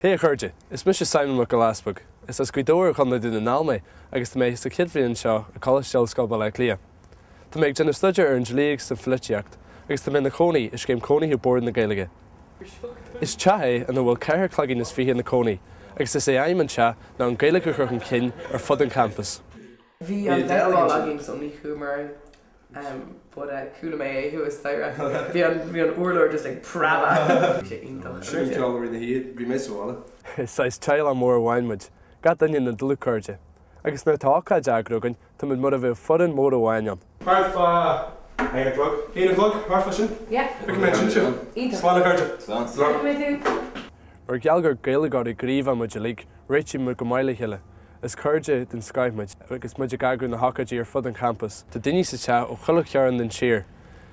Hey chuirde, is mis Simon mo go lasbog. Is as cuidóir chun na duna nálma agus tá méid sa kidhíonn seo a choisteáil scoba le lia. Tá méid gena stuidir ar an dlíag sa flitiacht, agus tá mé na cónaí is céim cónaí ar bord na Gaeilge. Is teathaí an bhfuil ceithre clagin is fiche na cónaí, agus is é aimman te ná an Gaeilge chuch an cin ar fud an campus. Bhí an bheitháil agin som ní chuúmar but coola mé who is there. Bhí an urlór just like prava. Sure you all in the heat, we miss all. Is teil an mór bhhainmuid, gad daine na dlucurte. Agus na tácha deagrogan, tá mud mud a bheith fud an mór bhhain. Harfa, 9 o'clock. 8 o'clock, Harfa sin? Yeah. We can mention you. Slána carta. Slána. Ar gealgar Gaeilgeáí gríomh muid lig, réití mu go maiile heile. Is chuirde den Skymuid, agus muid gagrú na hacadí ar fud an campus. Tá daoine sa te ó chuileach chearan den siar.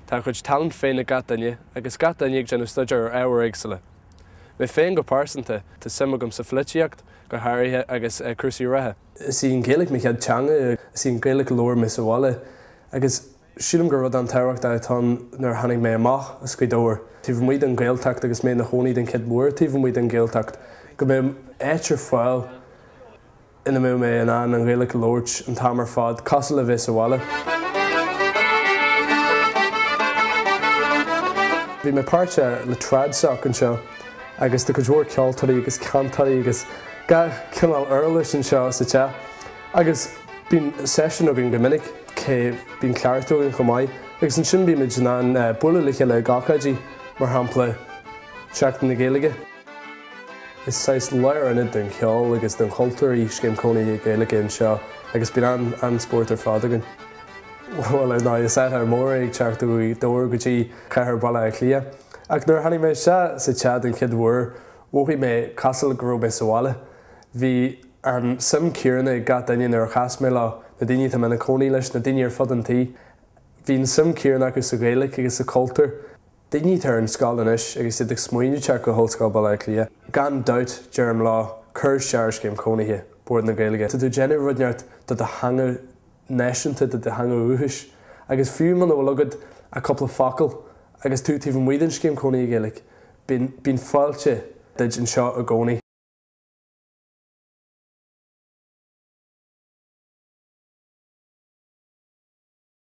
Tá chuid talent féin na gataine, agus gataine ag gena stuidir ar áhar éagsala. Mé féin go pásanta tá simagam sa flitiacht, go háirithe agus crusaí rathe. Is í an Gaeilge mi chead teanga, is í an Gaeilge lór mis a bháile, agus sílam go rud an teirhacht atá nar hanig mé amach a scuidóir. Tíh muid an Gaeltacht agus mé na hónaí den cid mór, tíh muid an Gaeltacht. Go mé éitir fáil ina mé mé an Gaeilge lórt an tamar fad, casal a bhís a bháile. Bhí mé páirte le tradseach an seo, agus do go dúir ceoltarí agus cantarí agus ga cinál earlis an seo sa te. Agus bín session ó bhín gomininic cé bín cleartú an chomáid, agus an sin bí mid an bula liche le gacadí mar hampla seachtain na Gaeilge. Is sais leir an den ceol agus den cultúr í céim cónaí Gaeilge an seo, agus bín an sport ar fád agan. Well, ná is ar mór ag teachtú í dóir go dtí ceithir balla ag lia. Ach nuair hanig mé sa tead an cid mhuir, bhuaigh mé casal go raibh sa bháile. Bhí an sim ciaranna ag gach daine ar chas mé le na daine tá na cónaí leis na daine ar fud an tí. Bhín sim ciaranna agus sa Gaeilge agus sa cultúr. Daine tar an scáil inis agus iad ag smaoinú teach go thóscáil balla ag lia. Gan dát dearm lá chuir seair céim cónaithe bord na Gaeilge. Tá tú déanamh rudneart dat a hanga náisiúnta dat a hanga uthis, agus fiú man bhfuil agad a couple of facail, agus tú tíh muidan céim cónaí Gaeilge. Bín fáilte deid an seo a gcónaí.